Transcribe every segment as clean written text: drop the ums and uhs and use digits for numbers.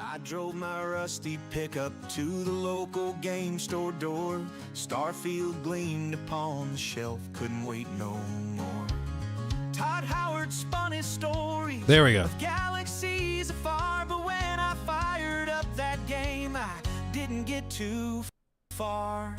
I drove my rusty pickup to the local game store door. Starfield gleamed upon the shelf, couldn't wait no more. Todd Howard spun his stories. There we go. Of galaxies afar, but when I fired up that game, I didn't get too far.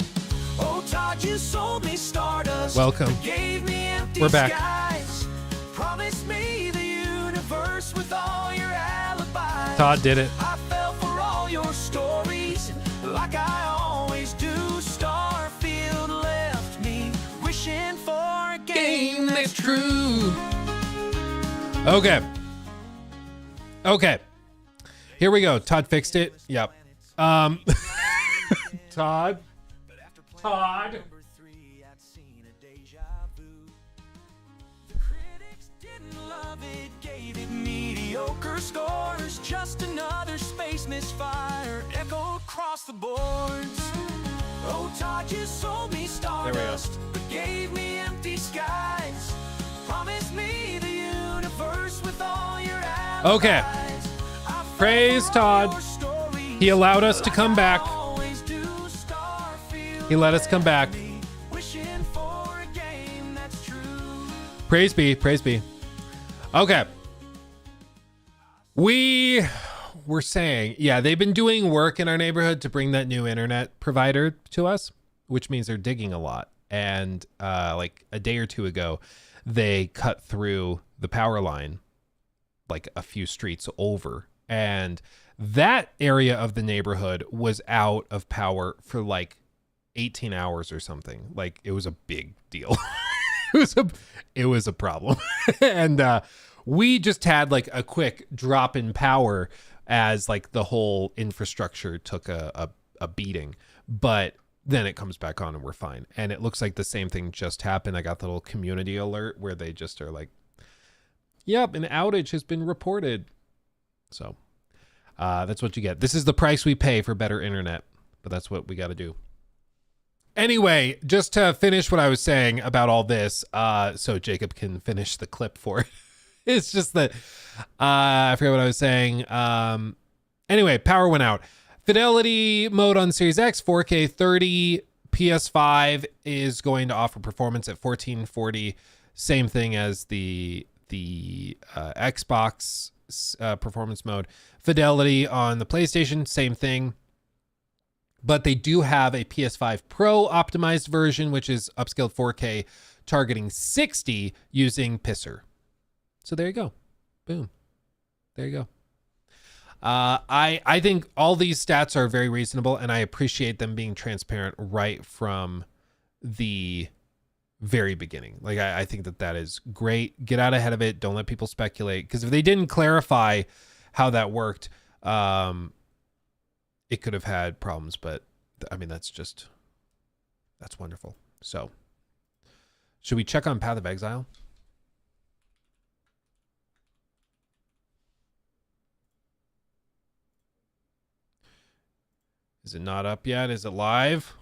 Oh, Todd, you sold me Stardust. Welcome. Gave me empty We're back. skies. Promised me the universe with all your alibis. Todd did it. I fell for all your stories, like I always do. Starfield left me wishing for a game that's true. Okay. Okay. Here we go. Todd fixed it. Yep. Todd. Todd. Mediocre scores, just another space misfire echoed across the boards. Oh, Todd, you sold me Stardust, but gave me empty skies. Promised me the universe with all your alibis. Okay. Praise Todd. He allowed us to come back. He let us come back. Praise be, praise be. Okay. We were saying, yeah, they've been doing work in our neighborhood to bring that new internet provider to us, which means they're digging a lot. And like a day or two ago, they cut through the power line like a few streets over. And that area of the neighborhood was out of power for like 18 hours or something. Like it was a big deal. it was a problem. And we just had like a quick drop in power as like the whole infrastructure took a beating, but then it comes back on and we're fine. And it looks like the same thing just happened. I got the little community alert where they just are like, yep, an outage has been reported. So that's what you get. This is the price we pay for better internet, but that's what we got to do. Anyway, just to finish what I was saying about all this, so Jacob can finish the clip for it. It's just that I forget what I was saying. Anyway, power went out. Fidelity mode on Series X, 4K 30. PS5 is going to offer performance at 1440. Same thing as the Xbox performance mode. Fidelity on the PlayStation, same thing. But they do have a PS5 Pro optimized version, which is upscaled 4K, targeting 60 using Pisser. So there you go. Boom. There you go. I think all these stats are very reasonable, and I appreciate them being transparent right from the very beginning. Like, I think that is great. Get out ahead of it. Don't let people speculate. Because if they didn't clarify how that worked, it could have had problems. But, I mean, that's wonderful. So, should we check on Path of Exile? Is it not up yet? Is it live?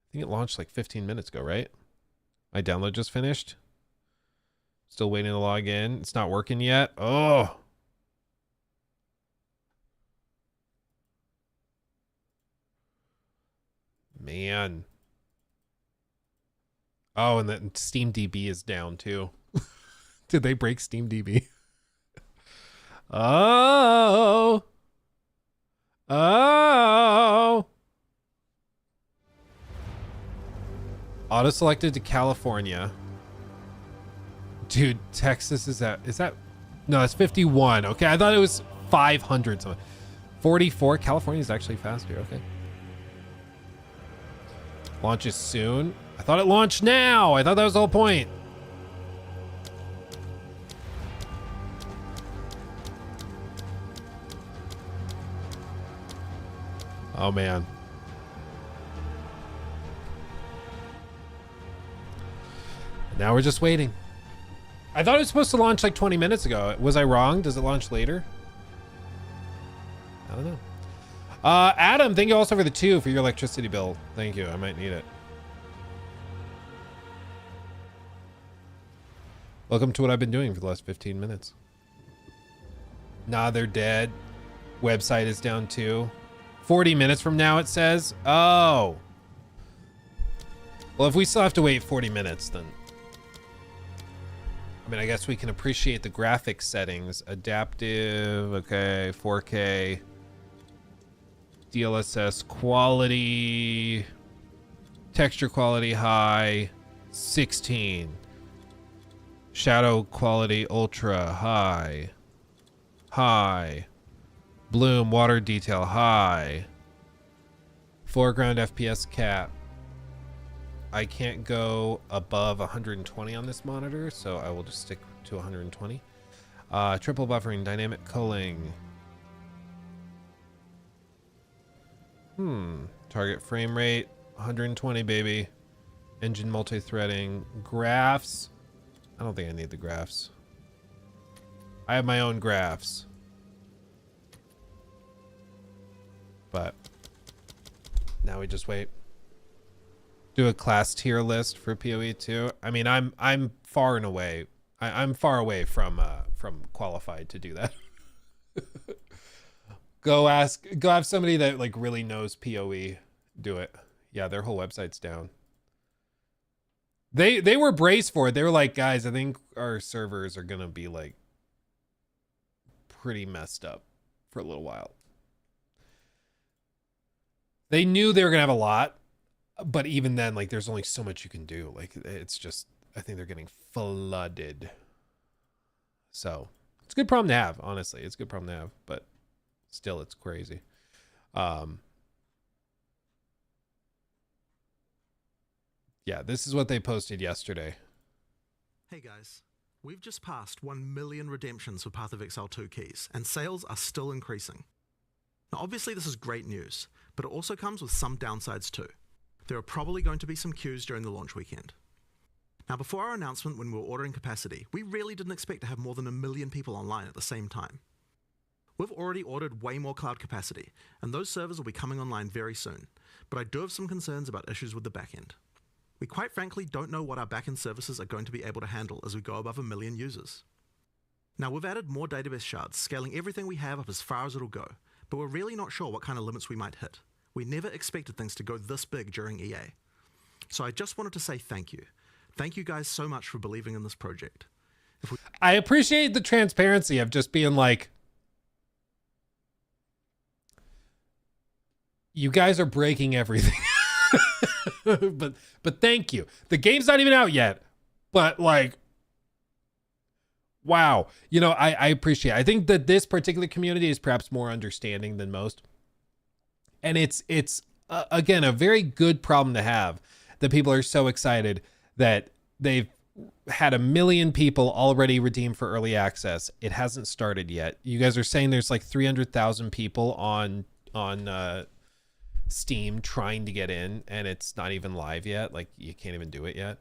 I think it launched like 15 minutes ago, right? My download just finished. Still waiting to log in. It's not working yet. Oh. Man. Oh, and then SteamDB is down too. Did they break SteamDB? Oh. Oh. Auto selected to California. Dude, Texas is that no, it's 51. Okay, I thought it was 500 something. 44. California is actually faster. Okay. Launches soon. I thought it launched now. I thought that was the whole point. Oh, man. Now we're just waiting. I thought it was supposed to launch like 20 minutes ago. Was I wrong? Does it launch later? I don't know. Adam, thank you also for the 2 for your electricity bill. Thank you. I might need it. Welcome to what I've been doing for the last 15 minutes. Nah, they're dead. Website is down too. 40 minutes from now, it says. Oh. Well, if we still have to wait 40 minutes, then... I mean, I guess we can appreciate the graphics settings. Adaptive, okay, 4K. DLSS quality. Texture quality high. 16. Shadow quality ultra high. High. Bloom, water detail, high. Foreground FPS cap. I can't go above 120 on this monitor, so I will just stick to 120. Triple buffering, dynamic culling. Target frame rate, 120, baby. Engine multi-threading. Graphs. I don't think I need the graphs. I have my own graphs. But now we just wait. Do a class tier list for PoE 2. I mean, I'm far and away. I'm far away from qualified to do that. Go have somebody that like really knows PoE do it. Yeah, their whole website's down. They were braced for it. They were like, guys, I think our servers are gonna be like pretty messed up for a little while. They knew they were gonna have a lot, but even then, like, there's only so much you can do. Like, it's just, I think they're getting flooded. So it's a good problem to have, honestly. It's a good problem to have, but still, it's crazy. Yeah, this is what they posted yesterday. Hey guys, we've just passed 1 million redemptions for Path of Exile 2 keys, and sales are still increasing. Now obviously this is great news, but it also comes with some downsides too. There are probably going to be some queues during the launch weekend. Now before our announcement when we were ordering capacity, we really didn't expect to have more than 1 million people online at the same time. We've already ordered way more cloud capacity, and those servers will be coming online very soon, but I do have some concerns about issues with the backend. We quite frankly don't know what our backend services are going to be able to handle as we go above 1 million users. Now we've added more database shards, scaling everything we have up as far as it'll go, but we're really not sure what kind of limits we might hit. We never expected things to go this big during EA. So I just wanted to say thank you. Thank you guys so much for believing in this project. I appreciate the transparency of just being like, you guys are breaking everything. but thank you. The game's not even out yet, but like, wow. You know, I appreciate it. I think that this particular community is perhaps more understanding than most. And it's again, a very good problem to have, that people are so excited that they've had 1 million people already redeemed for early access. It hasn't started yet. You guys are saying there's like 300,000 people on Steam trying to get in, and it's not even live yet. Like, you can't even do it yet.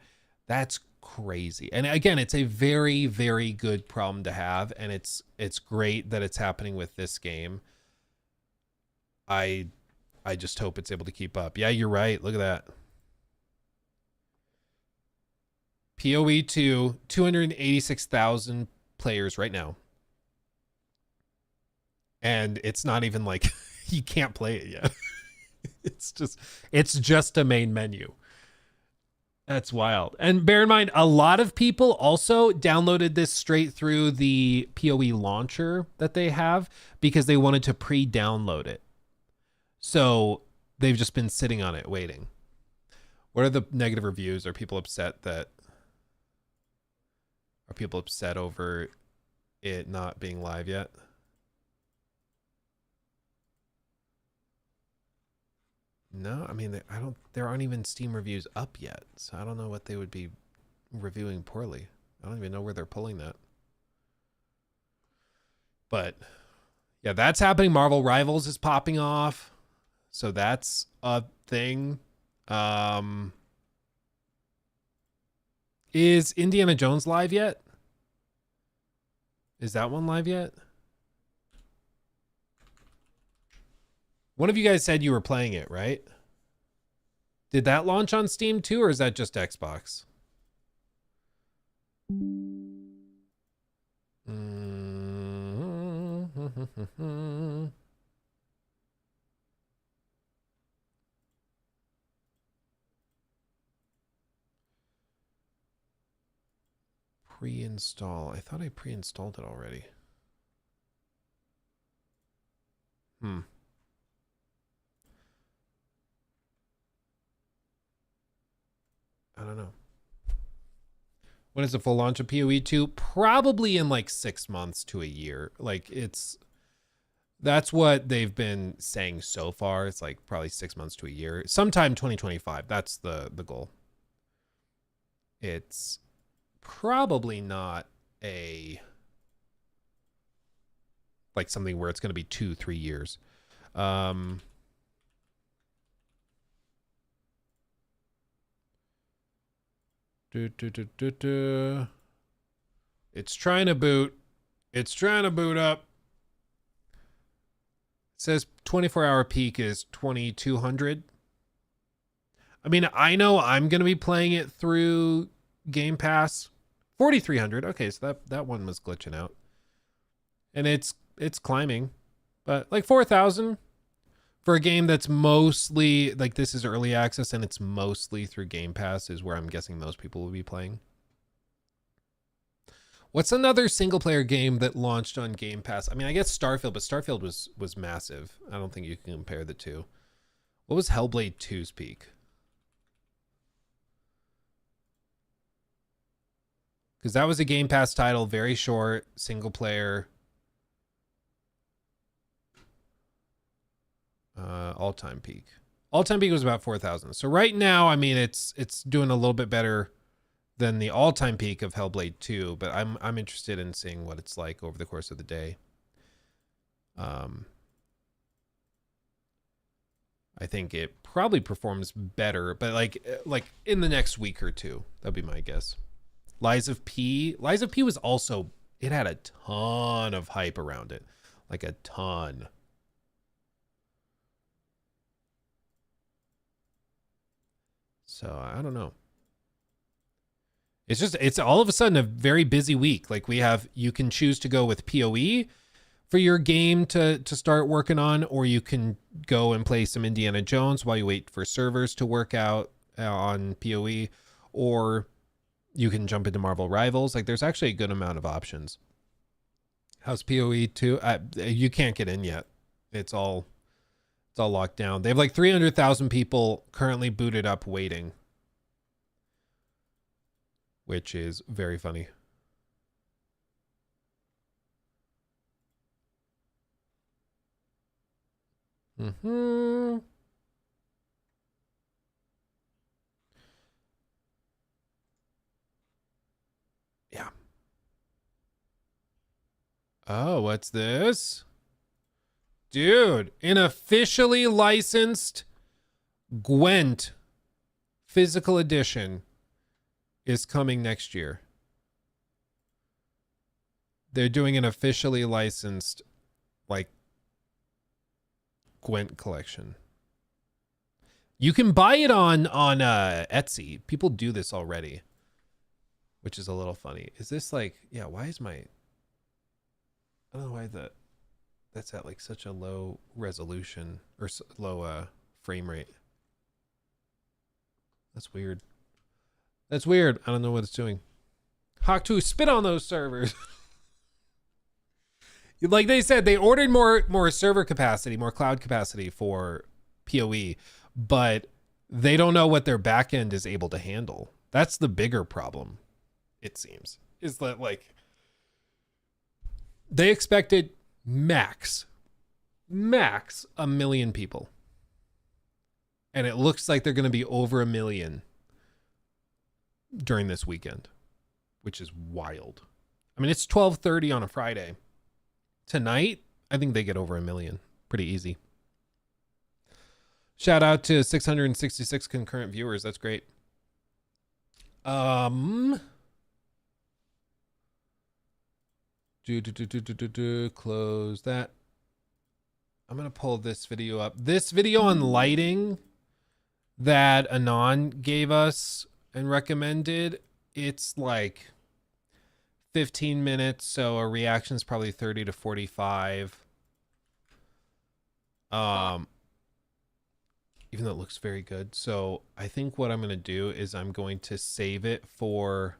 That's crazy. And again, it's a very, very good problem to have, and it's great that it's happening with this game. I just hope it's able to keep up. Yeah, you're right. Look at that. PoE 2, 286,000 players right now. And it's not even like you can't play it yet. It's just a main menu. That's wild. And bear in mind, a lot of people also downloaded this straight through the PoE launcher that they have because they wanted to pre-download it. So they've just been sitting on it waiting. What are the negative reviews? Are people upset over it not being live yet? No, I mean, there aren't even Steam reviews up yet, so I don't know what they would be reviewing poorly. I don't even know where they're pulling that. But yeah, that's happening. Marvel Rivals is popping off, so that's a thing. Is Indiana Jones live yet? Is that one live yet? One of you guys said you were playing it, right? Did that launch on Steam too, or is that just Xbox? Pre-install. I thought I pre-installed it already. I don't know. When is the full launch of PoE 2? Probably in like 6 months to a year. Like that's what they've been saying so far. It's like probably 6 months to a year. Sometime 2025. That's the goal. It's probably not like something where it's going to be 2-3 years. It's trying to boot. It's trying to boot up. It says 24-hour peak is 2200. I mean, I know I'm going to be playing it through Game Pass. 4300. Okay, so that one was glitching out. And it's climbing. But like 4000 for a game that's mostly like, this is early access and it's mostly through Game Pass is where I'm guessing most people will be playing. What's another single player game that launched on Game Pass? I mean, I guess Starfield, but Starfield was massive. I don't think you can compare the two. What was Hellblade 2's peak? Because that was a Game Pass title, very short, single player. All-time peak. All-time peak was about 4,000. So right now, I mean, it's doing a little bit better than the all-time peak of Hellblade 2, but I'm interested in seeing what it's like over the course of the day. I think it probably performs better, but like in the next week or two, that'd be my guess. Lies of P was also, it had a ton of hype around it, like a ton. So I don't know. It's all of a sudden a very busy week. Like you can choose to go with PoE for your game to start working on, or you can go and play some Indiana Jones while you wait for servers to work out on PoE, or you can jump into Marvel Rivals. Like there's actually a good amount of options. How's PoE 2? You can't get in yet. It's all locked down. They have like 300,000 people currently booted up waiting, which is very funny. Yeah. Oh, what's this? Dude, an officially licensed Gwent physical edition is coming next year. They're doing an officially licensed like Gwent collection. You can buy it on Etsy. People do this already, which is a little funny. Is this like, yeah, why is my, I don't know why that's at like such a low resolution or low frame rate. That's weird. That's weird. I don't know what it's doing. Hawk 2, spit on those servers. Like they said, they ordered more server capacity, more cloud capacity for PoE, but they don't know what their backend is able to handle. That's the bigger problem, it seems. Is that like they expected max 1 million people. And it looks like they're going to be over 1 million during this weekend, which is wild. I mean, it's 12:30 on a Friday. Tonight, I think they get over 1 million. Pretty easy. Shout out to 666 concurrent viewers. That's great. Close that. I'm going to pull this video up. This video on lighting that Anon gave us and recommended, it's like 15 minutes, so a reaction is probably 30 to 45. Even though it looks very good. So I think what I'm going to do is I'm going to save it for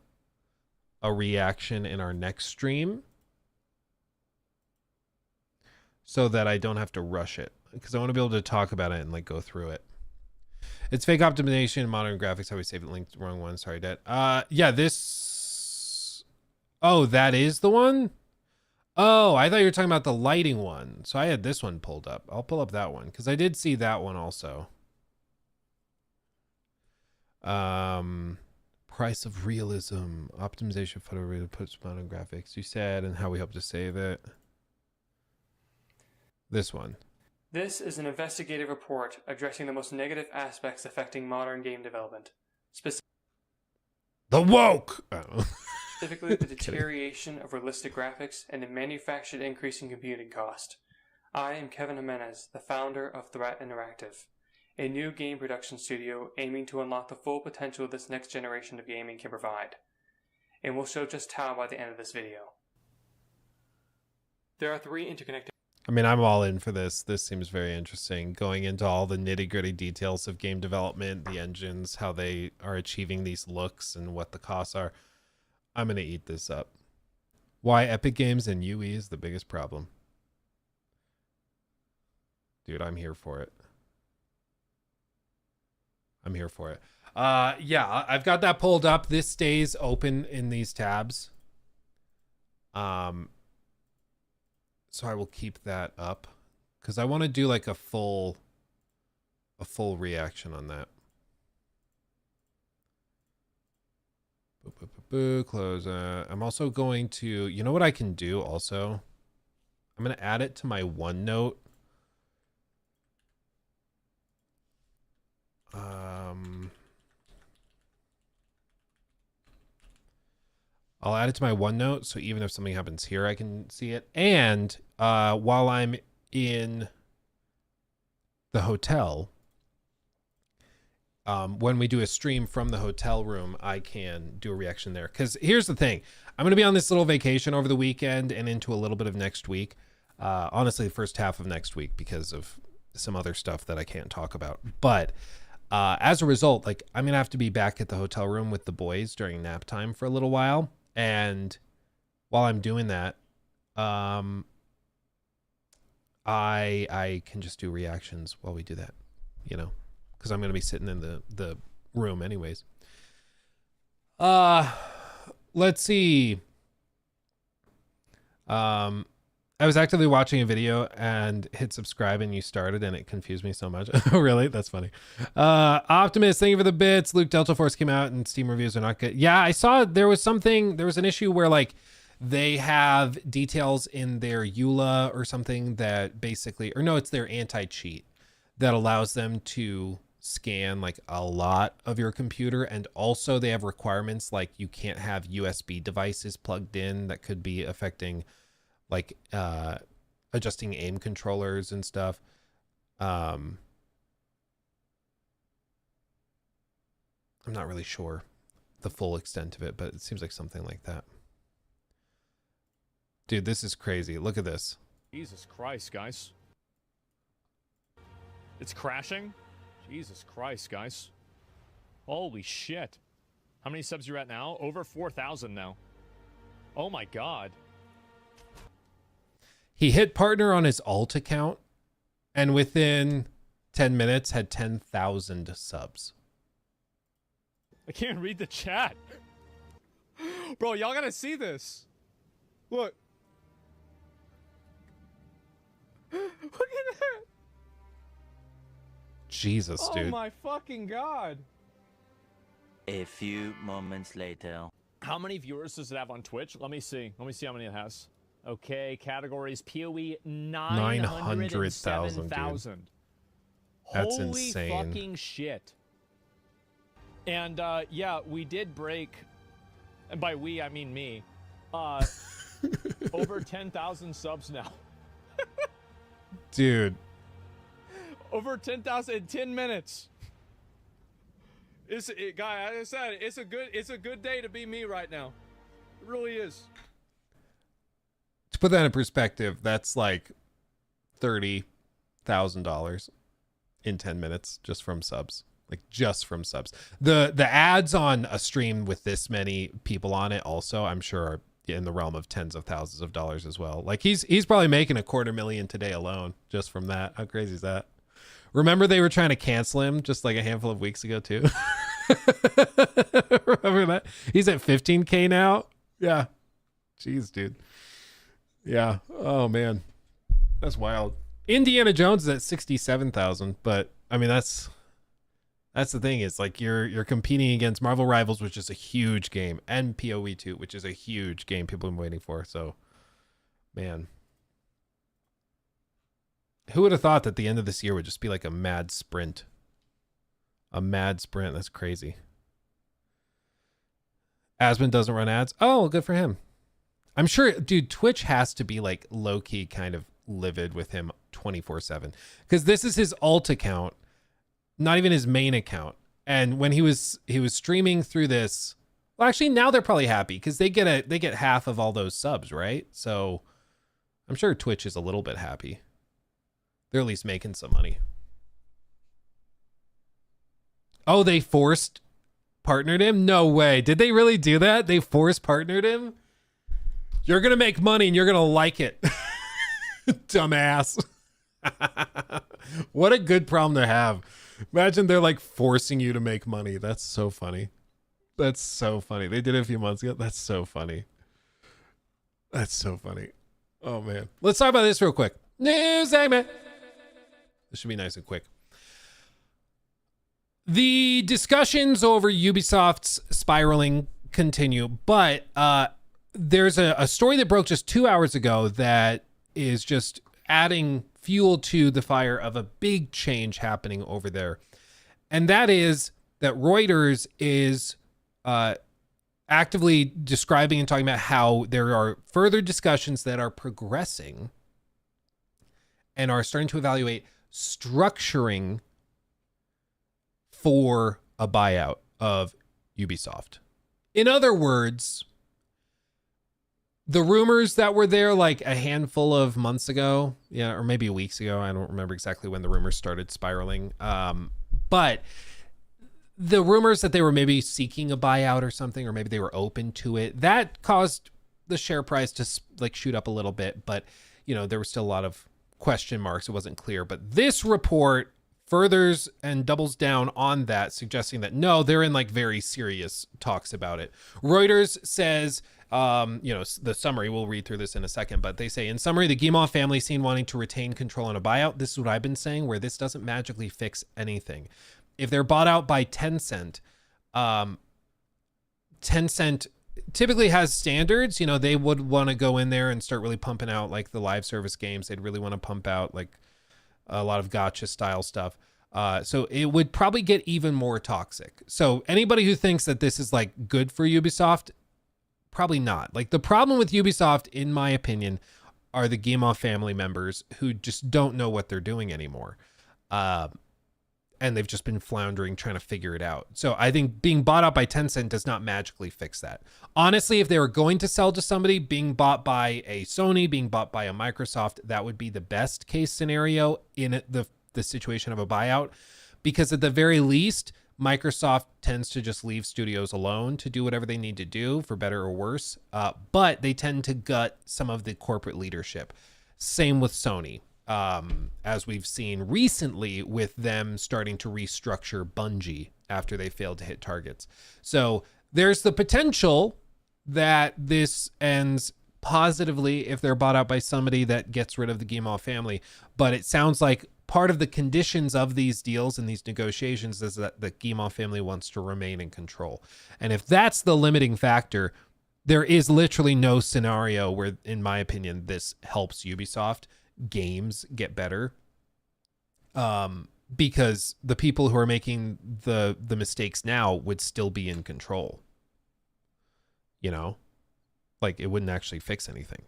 a reaction in our next stream so that I don't have to rush it, because I want to be able to talk about it and like go through it. It's fake optimization, modern graphics. How we save it? Linked wrong one. Sorry, Dad. Yeah, this. Oh, that is the one. Oh, I thought you were talking about the lighting one. So I had this one pulled up. I'll pull up that one because I did see that one also. Price of realism, optimization, photo reader, puts modern graphics. You said, and how we hope to save it. This one. This is an investigative report addressing the most negative aspects affecting modern game development. The woke! Specifically, the deterioration of realistic graphics and the manufactured increase in computing cost. I am Kevin Jimenez, the founder of Threat Interactive, a new game production studio aiming to unlock the full potential this next generation of gaming can provide. And we'll show just how by the end of this video. There are 3 interconnected... I mean, I'm all in for this. This seems very interesting. Going into all the nitty-gritty details of game development, the engines, how they are achieving these looks, and what the costs are. I'm going to eat this up. Why Epic Games and UE is the biggest problem. Dude, I'm here for it. I'm here for it. Yeah, I've got that pulled up. This stays open in these tabs. So I will keep that up because I want to do like a full reaction on that. Boo, boo, boo, boo, close. I'm also going to, you know what I can do also? I'm going to add it to my OneNote. I'll add it to my OneNote, so even if something happens here, I can see it. And while I'm in the hotel, when we do a stream from the hotel room, I can do a reaction there. Because here's the thing. I'm going to be on this little vacation over the weekend and into a little bit of next week. Honestly, the first half of next week because of some other stuff that I can't talk about. But as a result, like I'm going to have to be back at the hotel room with the boys during nap time for a little while. And while I'm doing that, I can just do reactions while we do that, you know, because I'm going to be sitting in the room anyways. Let's see. I was actively watching a video and hit subscribe and you started and it confused me so much. Oh, really? That's funny. Optimus, thank you for the bits. Luke, Delta Force came out and Steam reviews are not good. Yeah, I saw there was an issue where like they have details in their EULA or something that basically, or no, it's their anti-cheat that allows them to scan like a lot of your computer. And also they have requirements like you can't have USB devices plugged in that could be affecting like adjusting aim controllers and stuff. I'm not really sure the full extent of it, but it seems like something like that. Dude, this is crazy. Look at this. Jesus Christ, guys. It's crashing? Jesus Christ, guys. Holy shit. How many subs you at now? Over 4,000 now. Oh my god. He hit partner on his alt account and within 10 minutes had 10,000 subs. I can't read the chat. Bro, y'all gotta see this. Look. Look at that. Jesus, dude. Oh my fucking god. A few moments later. How many viewers does it have on Twitch? Let me see. Let me see how many it has. Okay, categories PoE 907,000. That's Holy insane. fucking shit. And yeah, we did break, and by we I mean me, over 10,000 subs now. Dude. Over 10,000 in 10 minutes. Guy, as I said, it's a good day to be me right now. It really is. To put that in perspective, that's like 30 $100,000 in 10 minutes just from subs. Like just from subs. The ads on a stream with this many people on it also, I'm sure, are in the realm of tens of thousands of dollars as well. Like he's probably making $250,000 today alone just from that. How crazy is that? Remember they were trying to cancel him just like a handful of weeks ago too. Remember that? He's at 15K now. Yeah. Jeez, dude. Yeah. Oh man. That's wild. Indiana Jones is at 67,000, but I mean that's the thing, is like you're competing against Marvel Rivals, which is a huge game, and PoE 2, which is a huge game people have been waiting for. So, man, who would have thought that the end of this year would just be like a mad sprint? A mad sprint. That's crazy. Asmund doesn't run ads. Oh, good for him. I'm sure, dude, Twitch has to be like low-key kind of livid with him 24/7, because this is his alt account, not even his main account. And when he was streaming through this, well, actually now they're probably happy because they get half of all those subs, right? So I'm sure Twitch is a little bit happy. They're at least making some money. Oh, they forced partnered him? No way. Did they really do that? They forced partnered him? You're gonna make money and you're gonna like it. Dumbass. What a good problem to have. Imagine they're like forcing you to make money. That's so funny. That's so funny. They did it a few months ago. That's so funny. That's so funny. Oh man. Let's talk about this real quick. News segment. This should be nice and quick. The discussions over Ubisoft's spiraling continue, but there's a story that broke just 2 hours ago that is just adding fuel to the fire of a big change happening over there. And that is that Reuters is actively describing and talking about how there are further discussions that are progressing and are starting to evaluate structuring for a buyout of Ubisoft. In other words, the rumors that were there like a handful of months ago, yeah, or maybe weeks ago, I don't remember exactly when the rumors started spiraling, but the rumors that they were maybe seeking a buyout or something, or maybe they were open to it, that caused the share price to like shoot up a little bit. But, you know, there was still a lot of question marks. It wasn't clear. But this report furthers and doubles down on that, suggesting that no, they're in like very serious talks about it. Reuters says, you know, the summary, we'll read through this in a second, but they say, in summary, the Guimauve family seen wanting to retain control on a buyout. This is what I've been saying, where this doesn't magically fix anything. If they're bought out by Tencent, Tencent typically has standards. You know, they would want to go in there and start really pumping out like the live service games. They'd really want to pump out like a lot of gacha style stuff. So it would probably get even more toxic. So anybody who thinks that this is like good for Ubisoft, probably not. Like the problem with Ubisoft, in my opinion, are the Guimauve family members who just don't know what they're doing anymore. And they've just been floundering, trying to figure it out. So I think being bought out by Tencent does not magically fix that. Honestly, if they were going to sell to somebody, being bought by a Sony, being bought by a Microsoft, that would be the best case scenario in the situation of a buyout. Because at the very least, Microsoft tends to just leave studios alone to do whatever they need to do, for better or worse. But they tend to gut some of the corporate leadership. Same with Sony. As we've seen recently with them starting to restructure Bungie after they failed to hit targets. So there's the potential that this ends positively if they're bought out by somebody that gets rid of the Guimauve family. But it sounds like part of the conditions of these deals and these negotiations is that the Guimauve family wants to remain in control. And if that's the limiting factor, there is literally no scenario where, in my opinion, this helps Ubisoft games get better, because the people who are making the mistakes now would still be in control. You know, like it wouldn't actually fix anything.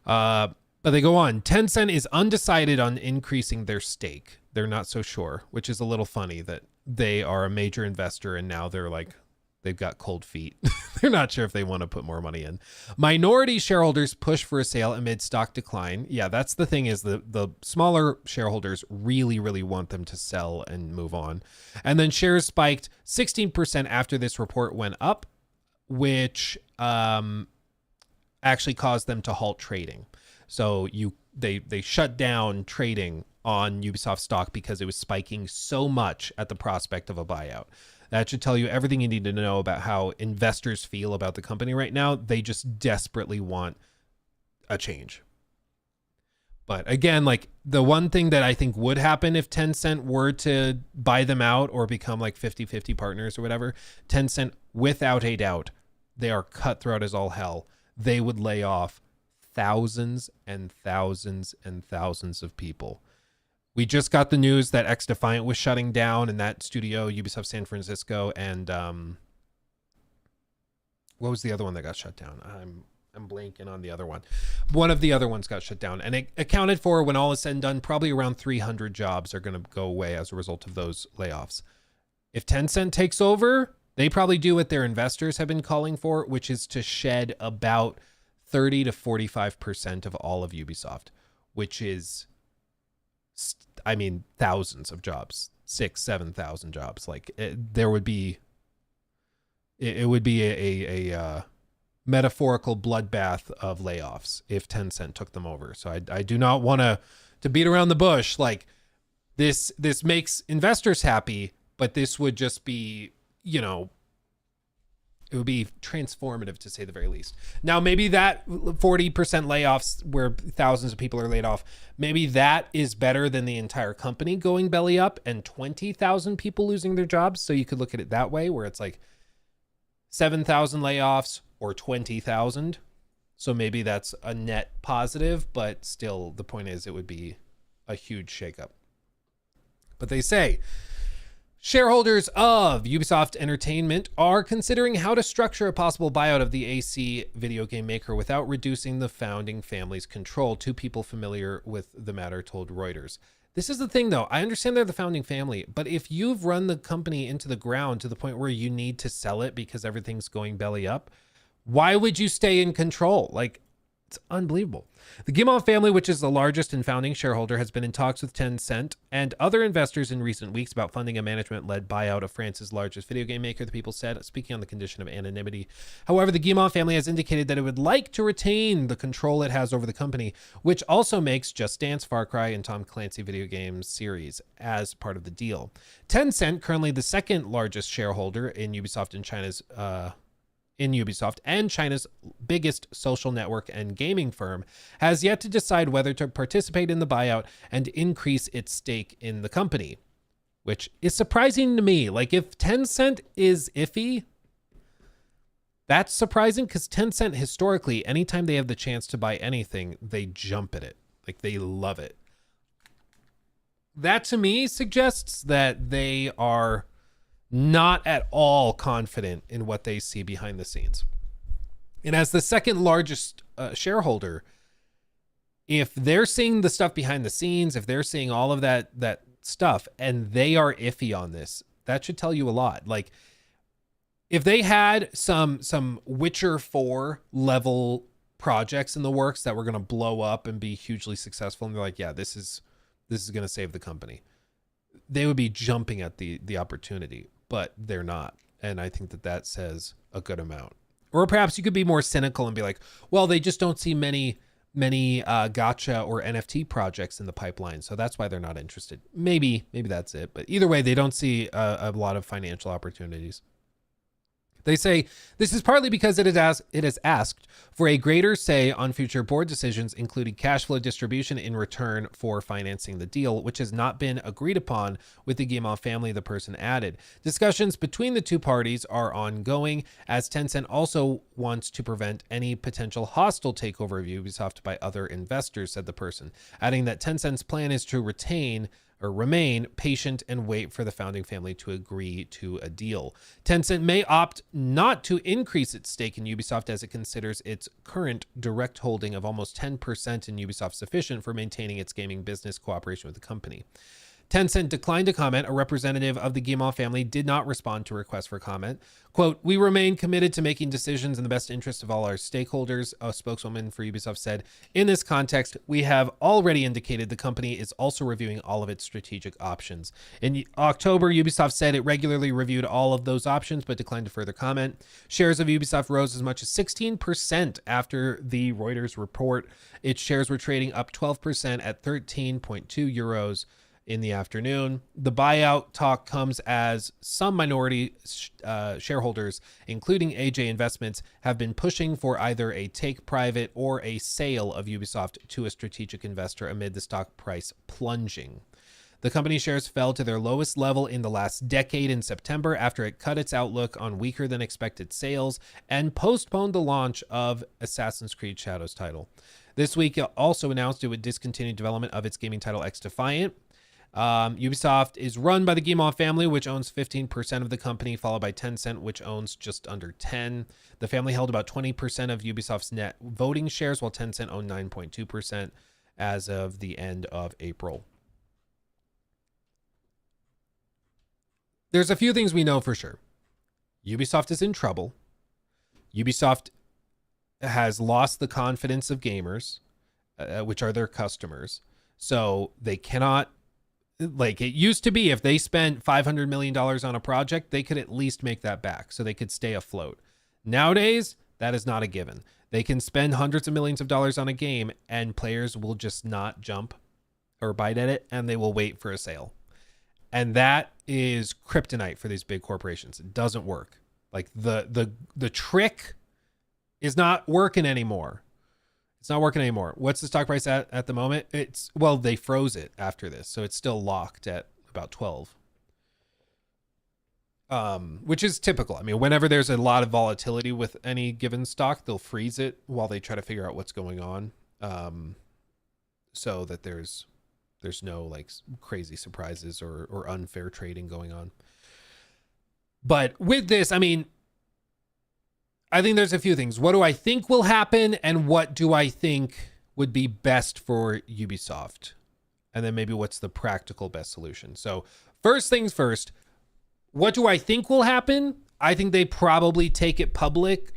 But they go on. Tencent is undecided on increasing their stake. They're not so sure, which is a little funny that they are a major investor and now they're like They've got cold feet. They're not sure if they want to put more money in. Minority shareholders push for a sale amid stock decline. Yeah, that's the thing, is the smaller shareholders really, really want them to sell and move on. And then shares spiked 16% after this report went up, which actually caused them to halt trading. So they shut down trading on Ubisoft stock because it was spiking so much at the prospect of a buyout. That should tell you everything you need to know about how investors feel about the company right now. They just desperately want a change. But again, like, the one thing that I think would happen if Tencent were to buy them out or become like 50-50 partners or whatever, Tencent, without a doubt, they are cutthroat as all hell. They would lay off thousands and thousands and thousands of people. We just got the news that X Defiant was shutting down, and that studio, Ubisoft San Francisco, and what was the other one that got shut down? I'm blanking on the other one. One of the other ones got shut down, and it accounted for, when all is said and done, probably around 300 jobs are going to go away as a result of those layoffs. If Tencent takes over, they probably do what their investors have been calling for, which is to shed about 30 to 45% of all of Ubisoft, which is, I mean, thousands of jobs, 7,000 jobs. Like, it would be a metaphorical bloodbath of layoffs if Tencent took them over. So I do not want to beat around the bush. Like, this makes investors happy, but this would just be, you know, it would be transformative, to say the very least. Now, maybe that 40% layoffs where thousands of people are laid off, maybe that is better than the entire company going belly up and 20,000 people losing their jobs. So you could look at it that way, where it's like 7,000 layoffs or 20,000. So maybe that's a net positive, but still the point is it would be a huge shakeup. But they say shareholders of Ubisoft Entertainment are considering how to structure a possible buyout of the AC video game maker without reducing the founding family's control. Two people familiar with the matter told Reuters. This is the thing, though. I understand they're the founding family, but if you've run the company into the ground to the point where you need to sell it because everything's going belly up, why would you stay in control? Like, it's unbelievable. The Guimont family, which is the largest and founding shareholder, has been in talks with Tencent and other investors in recent weeks about funding a management-led buyout of France's largest video game maker, the people said, speaking on the condition of anonymity. However, the Guimont family has indicated that it would like to retain the control it has over the company, which also makes Just Dance, Far Cry, and Tom Clancy video games series as part of the deal. Tencent, currently the second largest shareholder in Ubisoft and China's biggest social network and gaming firm, has yet to decide whether to participate in the buyout and increase its stake in the company, which is surprising to me. Like, if Tencent is iffy, that's surprising, because Tencent historically, anytime they have the chance to buy anything, they jump at it. Like, they love it. That to me suggests that they are not at all confident in what they see behind the scenes. And as the second largest shareholder, if they're seeing the stuff behind the scenes, if they're seeing all of that stuff, and they are iffy on this, that should tell you a lot. Like, if they had some Witcher 4 level projects in the works that were going to blow up and be hugely successful, and they're like, yeah, this is going to save the company, they would be jumping at the opportunity. But they're not. And I think that says a good amount. Or perhaps you could be more cynical and be like, well, they just don't see many gacha or NFT projects in the pipeline, so that's why they're not interested. Maybe that's it. But either way, they don't see a lot of financial opportunities. They say this is partly because it has asked for a greater say on future board decisions, including cash flow distribution in return for financing the deal, which has not been agreed upon with the Guimont family, the person added. Discussions between the two parties are ongoing, as Tencent also wants to prevent any potential hostile takeover of Ubisoft by other investors, said the person, adding that Tencent's plan is to remain patient and wait for the founding family to agree to a deal. Tencent may opt not to increase its stake in Ubisoft, as it considers its current direct holding of almost 10% in Ubisoft sufficient for maintaining its gaming business cooperation with the company. Tencent declined to comment. A representative of the Guillemot family did not respond to requests for comment. Quote, "We remain committed to making decisions in the best interest of all our stakeholders," a spokeswoman for Ubisoft said. "In this context, we have already indicated the company is also reviewing all of its strategic options." In October, Ubisoft said it regularly reviewed all of those options, but declined to further comment. Shares of Ubisoft rose as much as 16% after the Reuters report. Its shares were trading up 12% at 13.2 euros in the afternoon. The buyout talk comes as some minority shareholders, including AJ Investments, have been pushing for either a take private or a sale of Ubisoft to a strategic investor amid the stock price plunging. The company shares fell to their lowest level in the last decade in September after it cut its outlook on weaker than expected sales and postponed the launch of Assassin's Creed Shadows title. This week, it also announced it would discontinue development of its gaming title X Defiant. Ubisoft is run by the Guillemot family, which owns 15% of the company, followed by Tencent, which owns just under 10. The family held about 20% of Ubisoft's net voting shares, while Tencent owned 9.2% as of the end of April. There's a few things we know for sure. Ubisoft is in trouble. Ubisoft has lost the confidence of gamers, which are their customers. So they cannot, like it used to be, if they spent $500 million on a project, they could at least make that back so they could stay afloat. Nowadays, that is not a given. They can spend hundreds of millions of dollars on a game and players will just not jump or bite at it, and they will wait for a sale. And that is kryptonite for these big corporations. It doesn't work. Like the trick is not working anymore. It's not working anymore. What's the stock price at the moment? Well, they froze it after this, so it's still locked at about 12. Which is typical. I mean, whenever there's a lot of volatility with any given stock, they'll freeze it while they try to figure out what's going on. So that there's no like crazy surprises or unfair trading going on. But with this, I mean, I think there's a few things. What do I think will happen, and what do I think would be best for Ubisoft? And then maybe what's the practical best solution? So first things first, what do I think will happen? I think they probably take it private.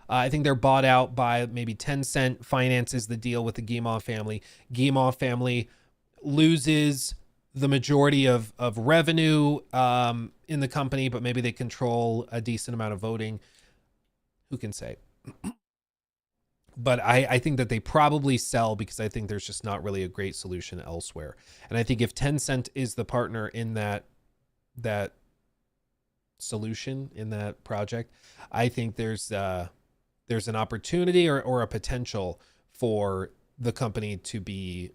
I think they're bought out by maybe Tencent finances the deal with the Guillemot family. Guillemot family loses the majority of revenue in the company, but maybe they control a decent amount of voting. Who can say? But I think that they probably sell because I think there's just not really a great solution elsewhere. And I think if Tencent is the partner in that solution, in that project, I think there's an opportunity or a potential for the company to be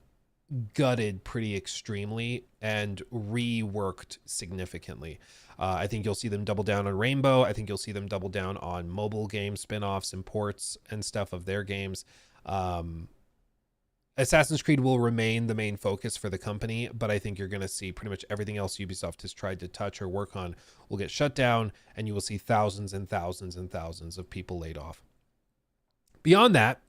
gutted pretty extremely and reworked significantly. I think you'll see them double down on Rainbow. I think you'll see them double down on mobile game spin-offs and ports and stuff of their games. Assassin's Creed will remain the main focus for the company, but I think you're going to see pretty much everything else Ubisoft has tried to touch or work on will get shut down, and you will see thousands and thousands and thousands of people laid off. Beyond that,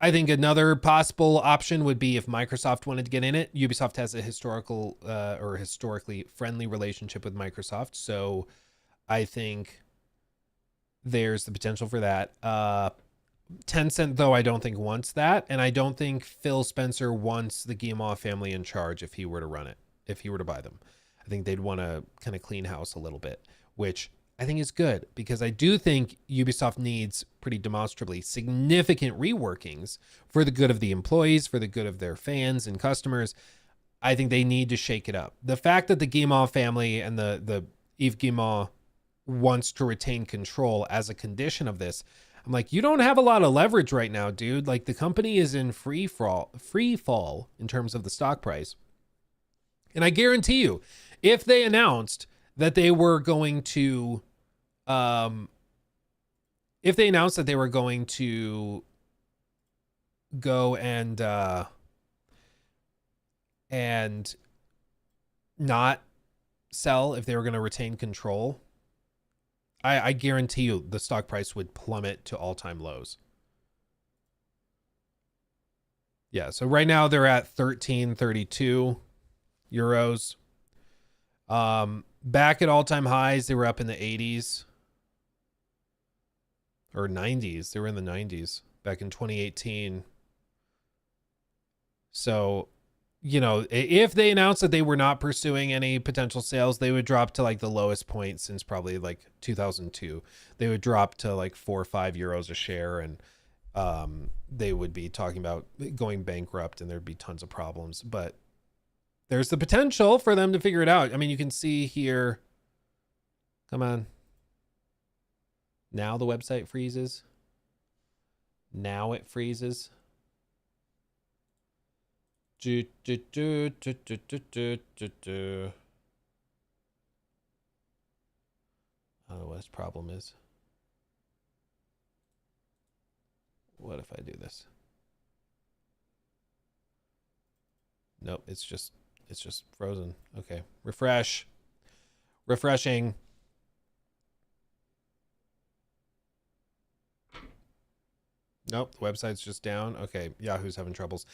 I think another possible option would be if Microsoft wanted to get in it. Ubisoft has a historically friendly relationship with Microsoft, so I think there's the potential for that. Tencent, though, I don't think wants that, and I don't think Phil Spencer wants the Guillemot family in charge if he were to run it, if he were to buy them. I think they'd want to kind of clean house a little bit, which I think is good, because I do think Ubisoft needs pretty demonstrably significant reworkings for the good of the employees, for the good of their fans and customers. I think they need to shake it up. The fact that the Guillemot family and the Yves Guillemot wants to retain control as a condition of this, I'm like, you don't have a lot of leverage right now, dude. Like, the company is in free fall in terms of the stock price. And I guarantee you, if they announced that they were going to go and not sell, if they were going to retain control, I guarantee you the stock price would plummet to all-time lows. Yeah, so right now they're at 13.32 euros. Back at all-time highs, they were up in the 80s or 90s. They were in the 90s back in 2018. So, you know, if they announced that they were not pursuing any potential sales, they would drop to like the lowest point since probably like 2002. They would drop to like 4 or 5 euros a share, and they would be talking about going bankrupt and there'd be tons of problems. But there's the potential for them to figure it out. I mean, you can see here. Come on. Now the website freezes. Now it freezes. I don't know what his problem is. What if I do this? Nope, it's just frozen. Okay, refresh. Refreshing. Nope, the website's just down. Okay, Yahoo's having troubles.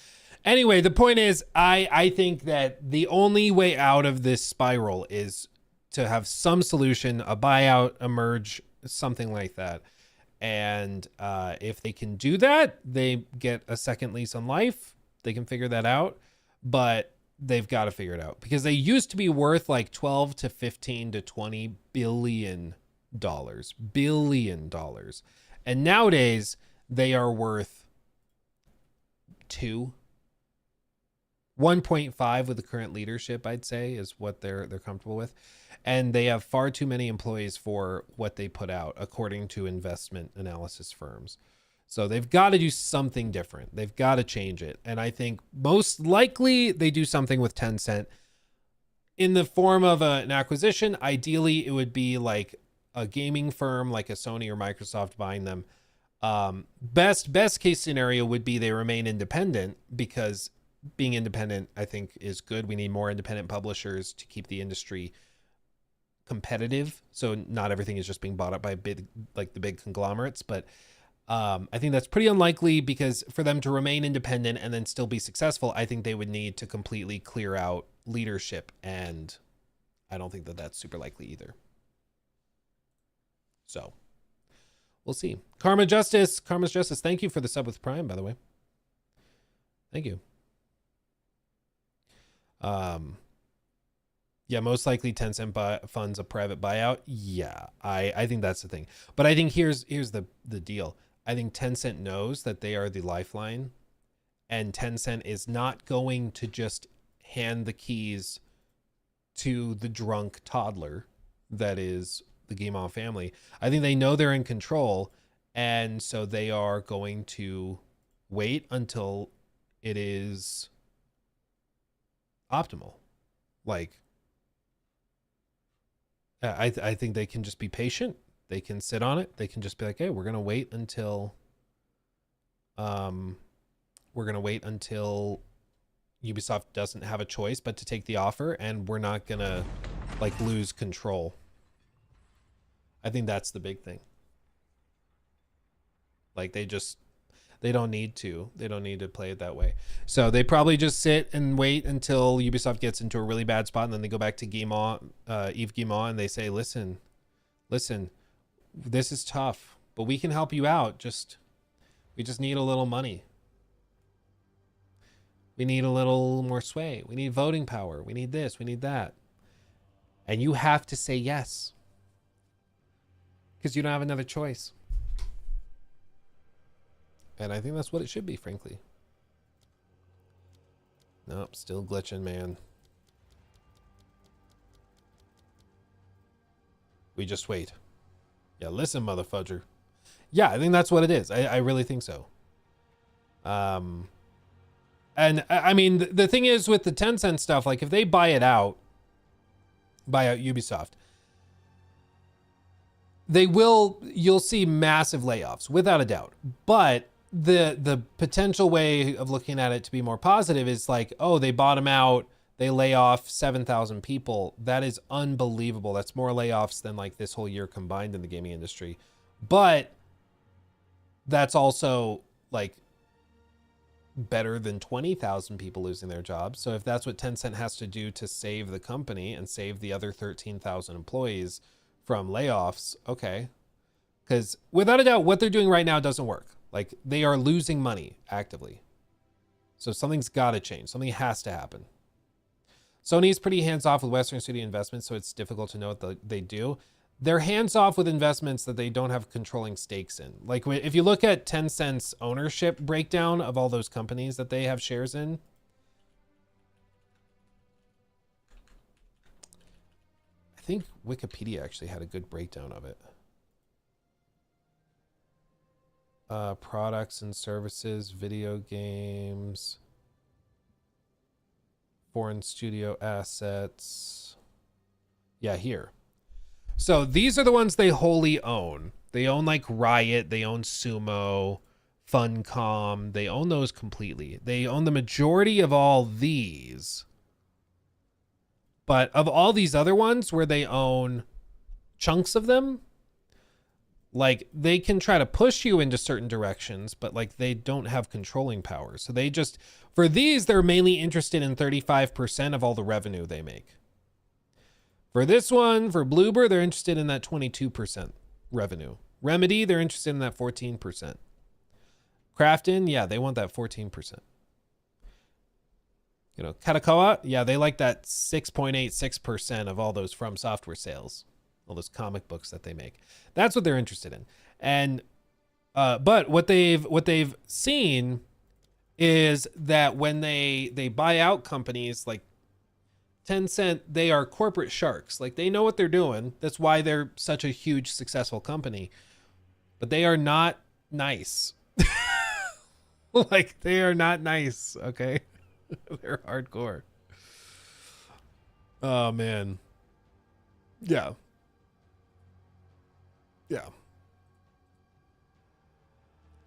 Anyway, the point is, I think that the only way out of this spiral is to have some solution, a buyout, a merge, something like that. And if they can do that, they get a second lease on life. They can figure that out, but they've got to figure it out because they used to be worth like 12 to 15 to 20 billion dollars, and nowadays they are worth 1.5 with the current leadership, I'd say, is what they're comfortable with. And they have far too many employees for what they put out, according to investment analysis firms. So they've got to do something different. They've got to change it. And I think most likely they do something with Tencent in the form of an acquisition. Ideally, it would be like a gaming firm like a Sony or Microsoft buying them. Best case scenario would be they remain independent, because being independent, I think, is good. We need more independent publishers to keep the industry competitive, so not everything is just being bought up by the big conglomerates. But I think that's pretty unlikely, because for them to remain independent and then still be successful, I think they would need to completely clear out leadership, and I don't think that that's super likely either. So we'll see. Karma's Justice, thank you for the sub with Prime, by the way. Thank you. Yeah, most likely Tencent funds a private buyout. Yeah, I think that's the thing. But I think here's the deal. I think Tencent knows that they are the lifeline, and Tencent is not going to just hand the keys to the drunk toddler that is the Guimau family. I think they know they're in control, and so they are going to wait until it is optimal. Like, I think they can just be patient. They can sit on it. They can just be like, hey, we're going to wait until Ubisoft doesn't have a choice but to take the offer, and we're not going to like lose control. I think that's the big thing. Like, they don't need to play it that way. So they probably just sit and wait until Ubisoft gets into a really bad spot, and then they go back to Yves Guillemot, and they say, listen, this is tough, but we can help you out. We just need a little money. We need a little more sway. We need voting power. We need this. We need that. And you have to say yes, because you don't have another choice. And I think that's what it should be, frankly. Nope, still glitching, man. We just wait. Yeah, listen, motherfudger. Yeah, I think that's what it is. I really think so. And I mean, the thing is with the Tencent stuff, like if they buy out Ubisoft, you'll see massive layoffs without a doubt. But the potential way of looking at it to be more positive is like, oh, they bought them out, they lay off 7,000 people. That is unbelievable. That's more layoffs than like this whole year combined in the gaming industry. But that's also like better than 20,000 people losing their jobs. So if that's what Tencent has to do to save the company and save the other 13,000 employees from layoffs, okay. Because without a doubt, what they're doing right now doesn't work. Like, they are losing money actively. So something's got to change. Something has to happen. Sony's pretty hands-off with Western studio investments, so it's difficult to know what they do. They're hands-off with investments that they don't have controlling stakes in. Like, if you look at Tencent's ownership breakdown of all those companies that they have shares in, I think Wikipedia actually had a good breakdown of it. Products and services, video games, foreign studio assets. Yeah, here. So these are the ones they wholly own. They own like Riot, they own Sumo, Funcom, they own those completely. They own the majority of all these. But of all these other ones where they own chunks of them, like, they can try to push you into certain directions, but like, they don't have controlling power. So they just, for these, they're mainly interested in 35% of all the revenue they make. For this one, for Bloober, they're interested in that 22% revenue. Remedy, they're interested in that 14%. Crafton, yeah, they want that 14%. You know, Katakoa, yeah, they like that 6.86% of all those From Software sales, all those comic books that they make. That's what they're interested in. And but what they've seen is that when they buy out companies like Tencent, they are corporate sharks. Like, they know what they're doing. That's why they're such a huge successful company. But they are not nice. Like, they are not nice, okay? They're hardcore. Oh man. Yeah. Yeah.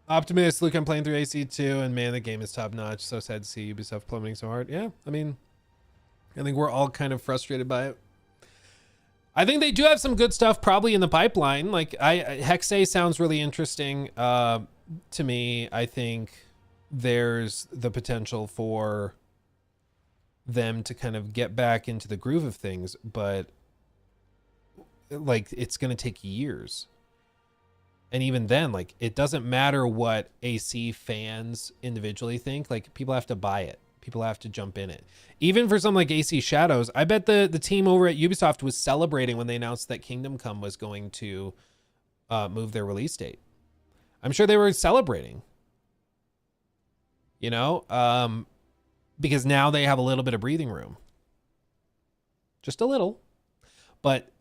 Optimist, Luke, I'm playing through AC2 and man, the game is top notch. So sad to see Ubisoft plummeting so hard. Yeah, I mean, I think we're all kind of frustrated by it. I think they do have some good stuff probably in the pipeline. Like, Hexe sounds really interesting to me. I think there's the potential for them to kind of get back into the groove of things, but like, it's going to take years. And even then, like, it doesn't matter what AC fans individually think. Like, people have to buy it. People have to jump in it. Even for something like AC Shadows, I bet the team over at Ubisoft was celebrating when they announced that Kingdom Come was going to move their release date. I'm sure they were celebrating. You know? Because now they have a little bit of breathing room. Just a little. But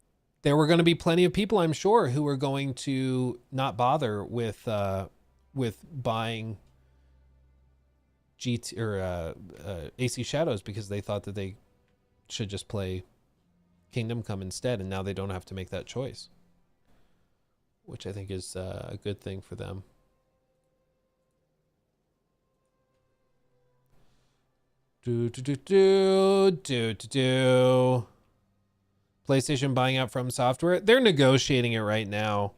there were going to be plenty of people, I'm sure, who were going to not bother with buying GT or AC Shadows because they thought that they should just play Kingdom Come instead, and now they don't have to make that choice, which I think is a good thing for them. PlayStation buying out From Software. They're negotiating it right now.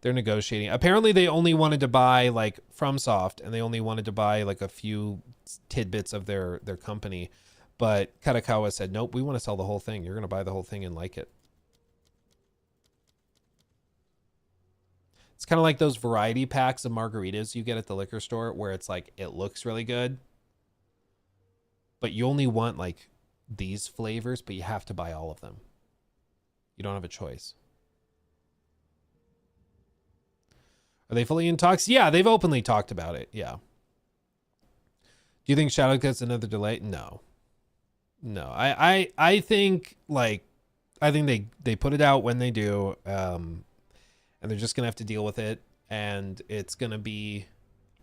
They're negotiating. Apparently they only wanted to buy like FromSoft, and they only wanted to buy like a few tidbits of their company. But Katakawa said, nope, we want to sell the whole thing. You're going to buy the whole thing and like it. It's kind of like those variety packs of margaritas you get at the liquor store where it's like, it looks really good, but you only want like these flavors, but you have to buy all of them. You don't have a choice. Are they fully in talks? Yeah, they've openly talked about it. Yeah. Do you think Shadow gets another delay? No. No. I think like, I think they put it out when they do, and they're just gonna have to deal with it, and it's gonna be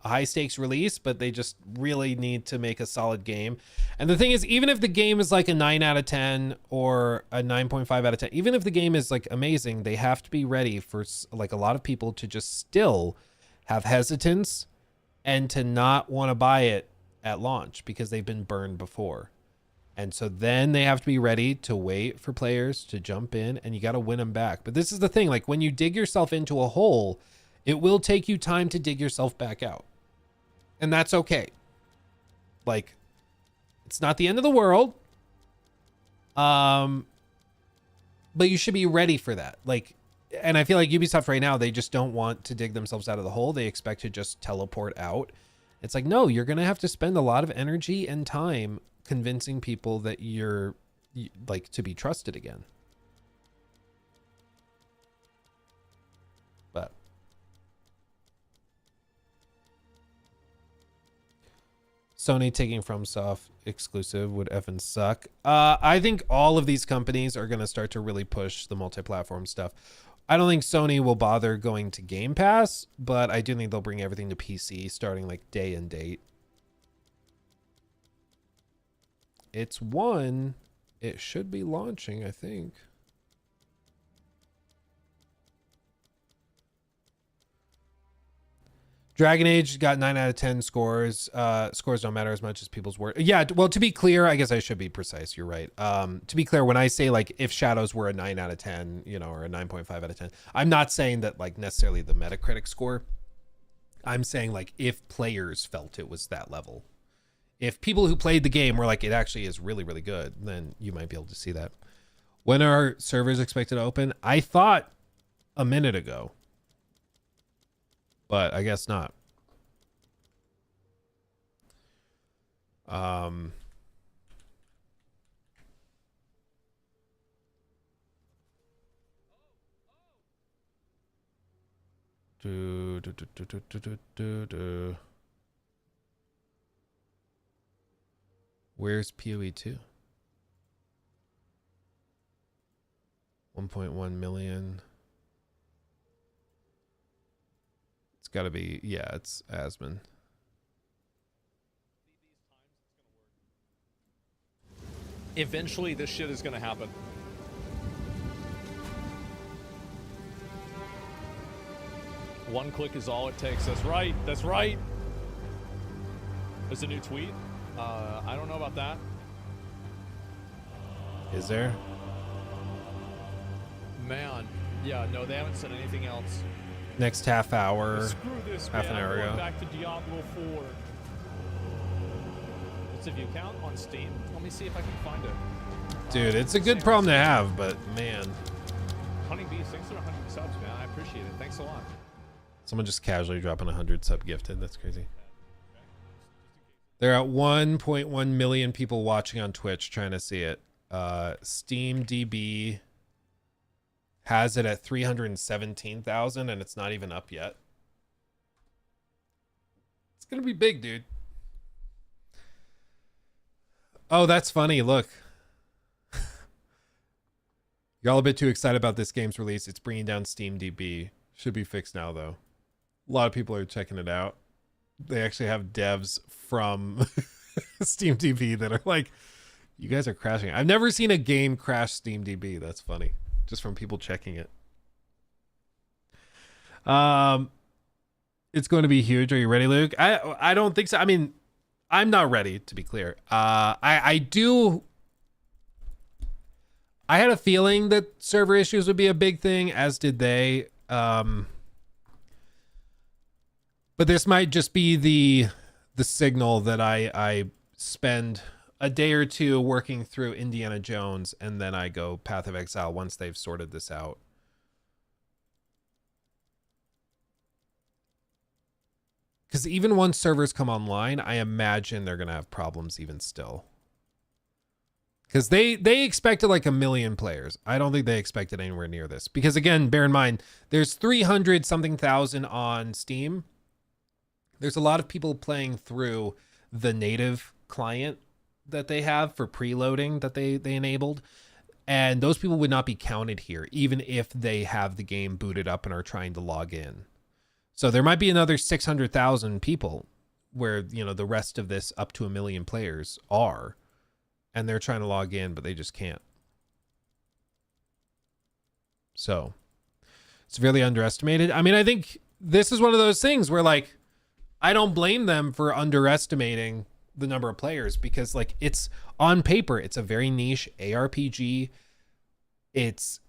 a high stakes release, but they just really need to make a solid game. And the thing is, even if the game is like a 9 out of 10 or a 9.5 out of 10, even if the game is like amazing, they have to be ready for like a lot of people to just still have hesitance and to not want to buy it at launch because they've been burned before. And so then they have to be ready to wait for players to jump in, and you got to win them back. But this is the thing, like when you dig yourself into a hole, it will take you time to dig yourself back out. And that's okay. Like, it's not the end of the world. But you should be ready for that. Like, and I feel like Ubisoft right now, they just don't want to dig themselves out of the hole. They expect to just teleport out. It's like, no, you're going to have to spend a lot of energy and time convincing people that you're like to be trusted again. But Sony taking FromSoft exclusive would effing suck. I think all of these companies are going to start to really push the multi-platform stuff. I don't think Sony will bother going to Game Pass, but I do think they'll bring everything to PC starting like day and date. It's one. It should be launching, I think. Dragon Age got 9 out of 10 scores. Scores don't matter as much as people's word. Yeah, well, to be clear, I guess I should be precise. You're right. To be clear, when I say like if Shadows were a 9 out of 10, you know, or a 9.5 out of 10, I'm not saying that like necessarily the Metacritic score. I'm saying like if players felt it was that level. If people who played the game were like, it actually is really, really good, then you might be able to see that. When are servers expected to open? I thought a minute ago. But I guess not. Where's PoE 2? 1.1 million. It's got to be, yeah, it's Asmon. Eventually, this shit is gonna happen. One click is all it takes. That's right. That's right. There's a new tweet. I don't know about that. Is there? Man. Yeah, no, they haven't said anything else. Next half hour. Screw this, Half man. an hour I'm going ago. back to Diablo 4. What's the view count on Steam? Let me see if I can find it. Dude, it's a good problem to have, but man. Honeybee, thanks for 100 subs, man. I appreciate it. Thanks a lot. Someone just casually dropping 100 sub gifted. That's crazy. There are 1.1 million people watching on Twitch trying to see it. SteamDB has it at 317,000 and it's not even up yet. It's going to be big, dude. Oh, that's funny. Look. You're all a bit too excited about this game's release. It's bringing down SteamDB. Should be fixed now, though. A lot of people are checking it out. They actually have devs from SteamDB that are like, you guys are crashing. I've never seen a game crash SteamDB. That's funny. Just from people checking it. It's going to be huge. Are you ready, Luke? I don't think so. I mean, I'm not ready, to be clear. I had a feeling that server issues would be a big thing, as did they. But this might just be the signal that I spend a day or two working through Indiana Jones, and then I go Path of Exile once they've sorted this out. Because even once servers come online, I imagine they're going to have problems even still. Because they expected like 1 million players. I don't think they expected anywhere near this. Because again, bear in mind, there's 300 something thousand on Steam. There's a lot of people playing through the native client that they have for preloading that they enabled. And those people would not be counted here, even if they have the game booted up and are trying to log in. So there might be another 600,000 people where, you know, the rest of this up to 1 million players are, and they're trying to log in, but they just can't. So severely underestimated. I mean, I think this is one of those things where, like, I don't blame them for underestimating the number of players, because like it's on paper, it's a very niche ARPG. It's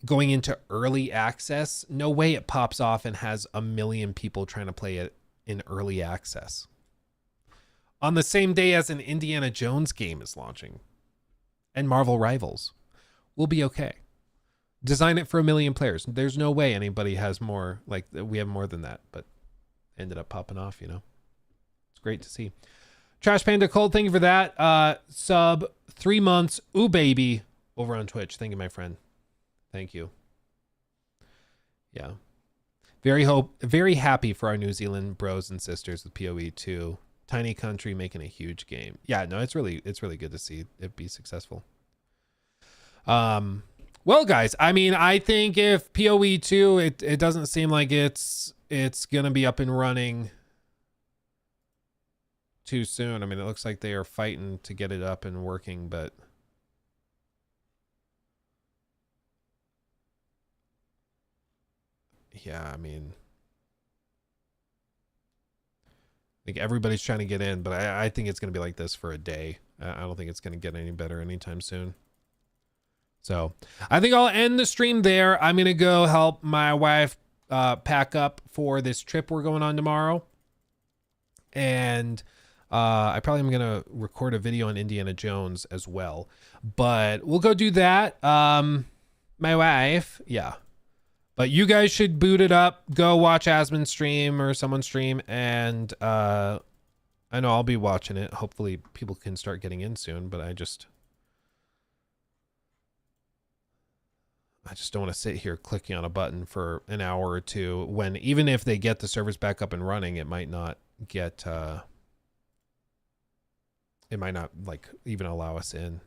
going into early access. No way it pops off and has 1 million people trying to play it in early access. on the same day as an Indiana Jones game is launching and Marvel Rivals. We'll be okay. Design it for 1 million players. There's no way anybody has more, like we have more than that, but ended up popping off, you know. It's great to see. Trash Panda Cold, thank you for that. Sub 3 months. Ooh, baby. Over on Twitch. Thank you, my friend. Thank you. Yeah. Very happy for our New Zealand bros and sisters with PoE 2. Tiny country making a huge game. Yeah, no, it's really good to see it be successful. Well, guys, I mean, I think if PoE 2, it doesn't seem like it's gonna be up and running too soon. I mean, it looks like they are fighting to get it up and working, but yeah, I mean, I think everybody's trying to get in, but I think it's going to be like this for a day. I don't think it's going to get any better anytime soon. So I think I'll end the stream there. I'm going to go help my wife pack up for this trip we're going on tomorrow. And I probably am going to record a video on Indiana Jones as well. But we'll go do that. My wife, yeah. But you guys should boot it up. Go watch Asmund stream or someone stream. And I know I'll be watching it. Hopefully people can start getting in soon. But I just don't want to sit here clicking on a button for an hour or two when even if they get the servers back up and running, it might not get it might not like even allow us in.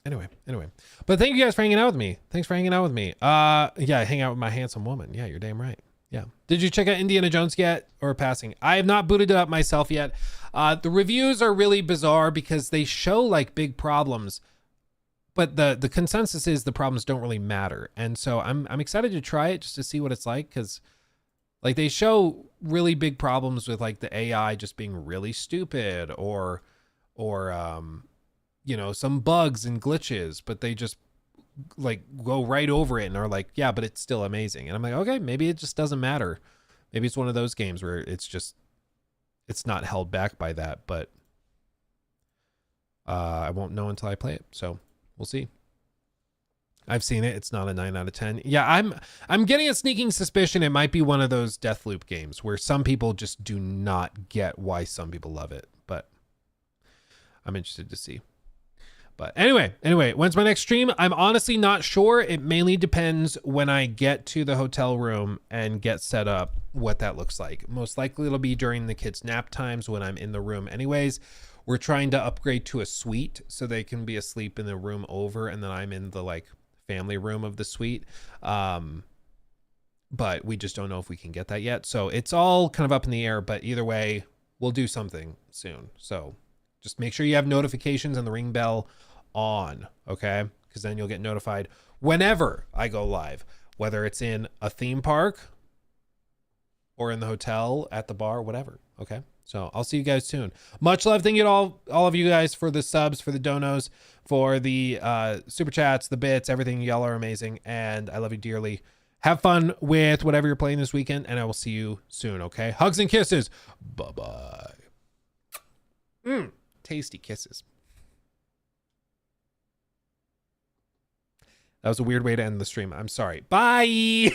Anyway, but thank you guys for hanging out with me. Thanks for hanging out with me. Yeah, hang out with my handsome woman. Yeah, you're damn right. Yeah. Did you check out Indiana Jones yet or passing? I have not booted it up myself yet. The reviews are really bizarre because they show like big problems, but the consensus is the problems don't really matter. And so I'm excited to try it just to see what it's like, because like they show really big problems with like the AI just being really stupid or you know, some bugs and glitches, but they just like go right over it and are like, yeah, but it's still amazing. And I'm like, okay, maybe it just doesn't matter. Maybe it's one of those games where it's not held back by that, but I won't know until I play it. So we'll see. I've seen it. It's not a 9 out of 10. Yeah, I'm getting a sneaking suspicion it might be one of those Deathloop games where some people just do not get why some people love it, but I'm interested to see. But anyway, when's my next stream? I'm honestly not sure. It mainly depends when I get to the hotel room and get set up what that looks like. Most likely it'll be during the kids' nap times when I'm in the room anyways. We're trying to upgrade to a suite so they can be asleep in the room over and then I'm in the like family room of the suite. But we just don't know if we can get that yet. So it's all kind of up in the air, but either way, we'll do something soon. So just make sure you have notifications and the ring bell on, okay? Because then you'll get notified whenever I go live, whether it's in a theme park or in the hotel, at the bar, whatever, okay? So I'll see you guys soon. Much love. Thank you to all of you guys for the subs, for the donos, for the super chats, the bits, everything. Y'all are amazing, and I love you dearly. Have fun with whatever you're playing this weekend, and I will see you soon, okay? Hugs and kisses. Bye-bye. Tasty kisses. That was a weird way to end the stream. I'm sorry. Bye.